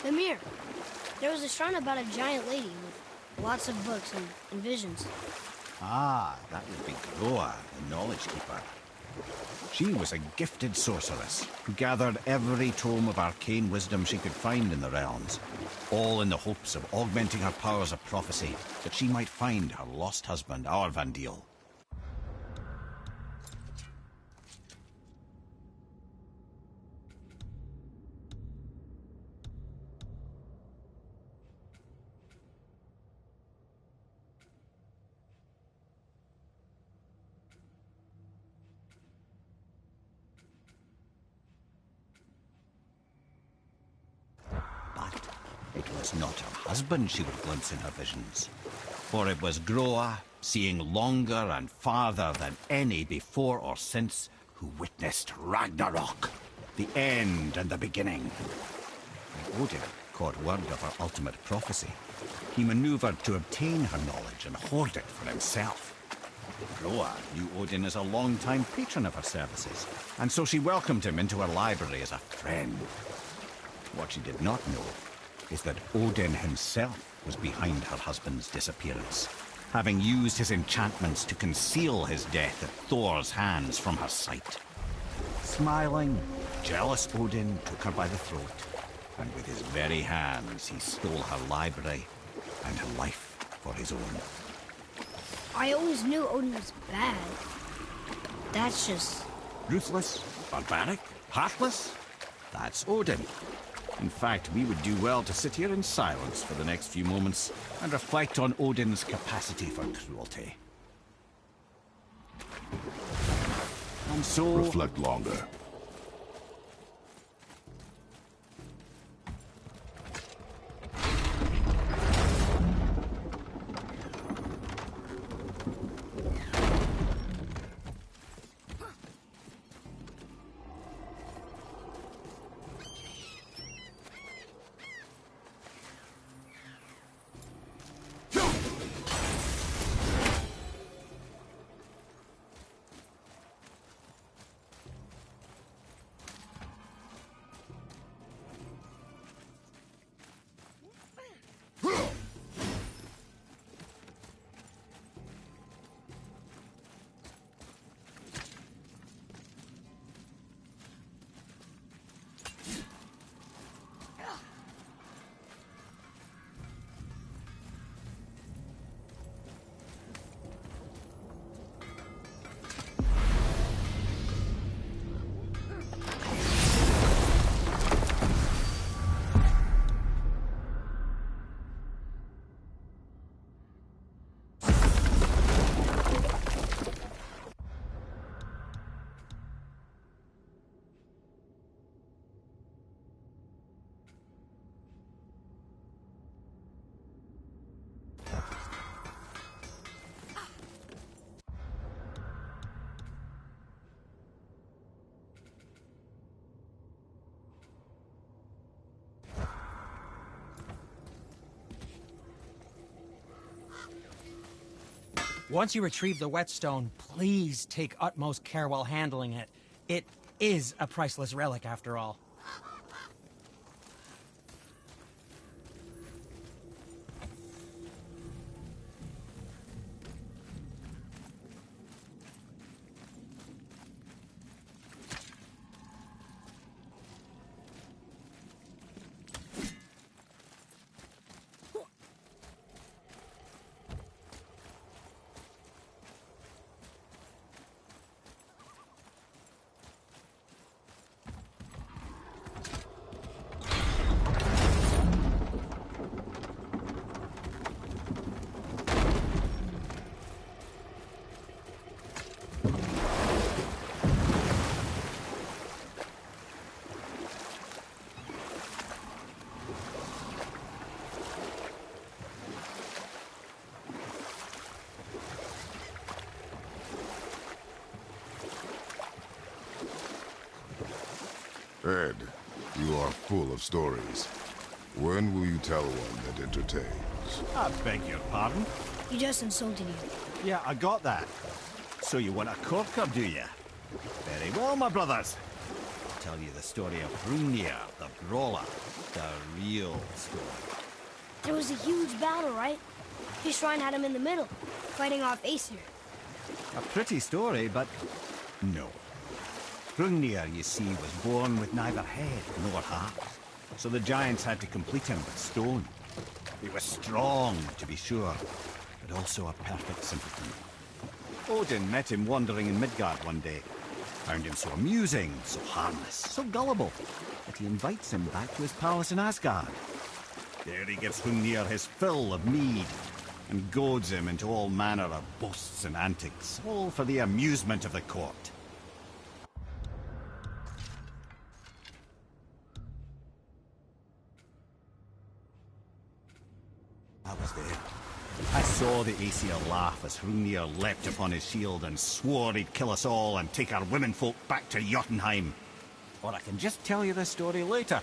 The mirror. There was a shrine about a giant lady with lots of books and visions. Ah, that would be Groa, the Knowledge Keeper. She was a gifted sorceress who gathered every tome of arcane wisdom she could find in the realms, all in the hopes of augmenting her powers of prophecy that she might find her lost husband, Arvandil. It was not her husband she would glimpse in her visions, for it was Groa, seeing longer and farther than any before or since, who witnessed Ragnarok, the end and the beginning. When Odin caught word of her ultimate prophecy, he maneuvered to obtain her knowledge and hoard it for himself. Groa knew Odin as a long-time patron of her services, and so she welcomed him into her library as a friend. What she did not know is that Odin himself was behind her husband's disappearance, having used his enchantments to conceal his death at Thor's hands from her sight. Smiling, jealous Odin took her by the throat, and with his very hands he stole her library and her life for his own. I always knew Odin was bad. That's just... Ruthless, barbaric, heartless? That's Odin. In fact, we would do well to sit here in silence for the next few moments and reflect on Odin's capacity for cruelty. And so... reflect longer. Once you retrieve the whetstone, please take utmost care while handling it. It is a priceless relic, after all. Ed, you are full of stories. When will you tell one that entertains? I beg your pardon? You just insulted you. Yeah, I got that. So you want a corker, do you? Very well, my brothers. tell you the story of Hrungnir, the brawler. The real story. There was a huge battle, right? His shrine had him in the middle, fighting off Aesir. A pretty story, but no. Hrungnir, you see, was born with neither head nor heart. So the giants had to complete him with stone. He was strong, to be sure, but also a perfect simpleton. Odin met him wandering in Midgard one day. Found him so amusing, so harmless, so gullible, that he invites him back to his palace in Asgard. There he gives Hrungnir his fill of mead, and goads him into all manner of boasts and antics, all for the amusement of the court. I was there. I saw the Aesir laugh as Hrungnir leapt upon his shield and swore he'd kill us all and take our womenfolk back to Jotunheim. Or I can just tell you the story later.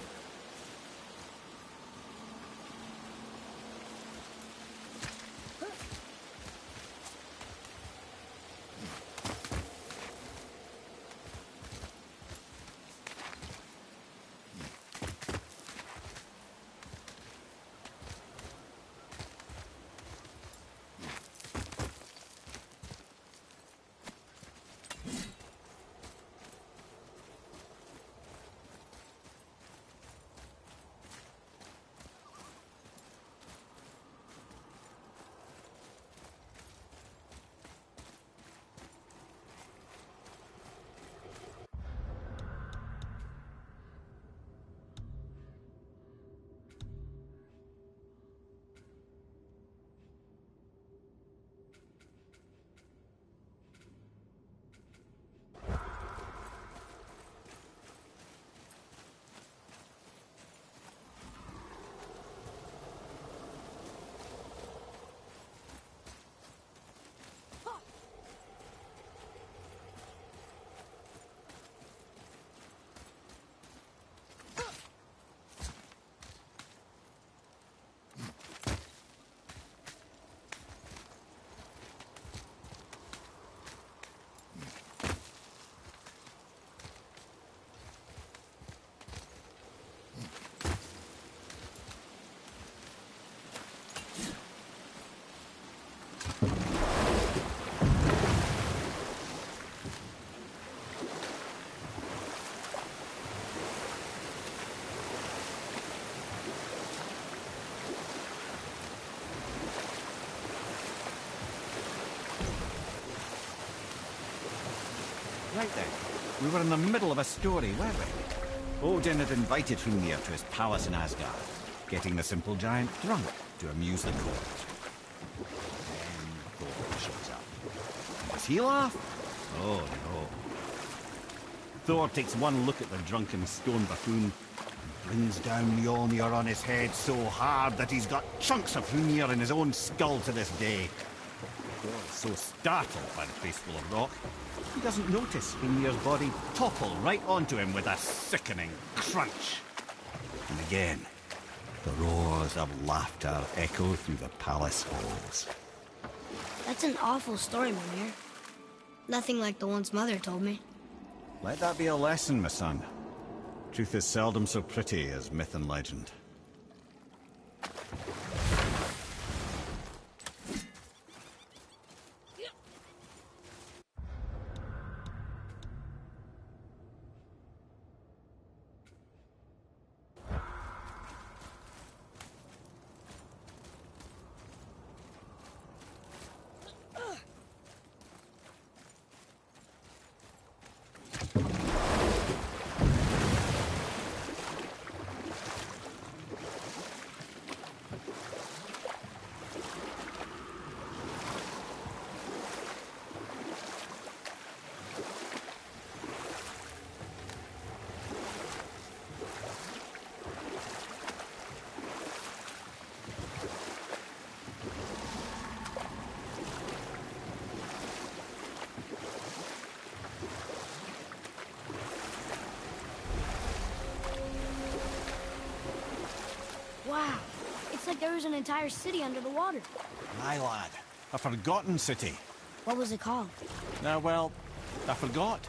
Right then, we were in the middle of a story, weren't we? Odin had invited Hrungnir to his palace in Asgard, getting the simple giant drunk to amuse the court. Then Thor shows up. And does he laugh? Oh no. Thor takes one look at the drunken stone buffoon and brings down Mjolnir on his head so hard that he's got chunks of Hrungnir in his own skull to this day. Thor is so startled by the face full of rock, he doesn't notice Hrungnir's body topple right onto him with a sickening crunch. And again, the roars of laughter echo through the palace halls. That's an awful story, Mimir. Nothing like the ones Mother told me. Let that be a lesson, my son. Truth is seldom so pretty as myth and legend. Wow, it's like there was an entire city under the water. Aye, lad. A forgotten city. What was it called? Well, I forgot.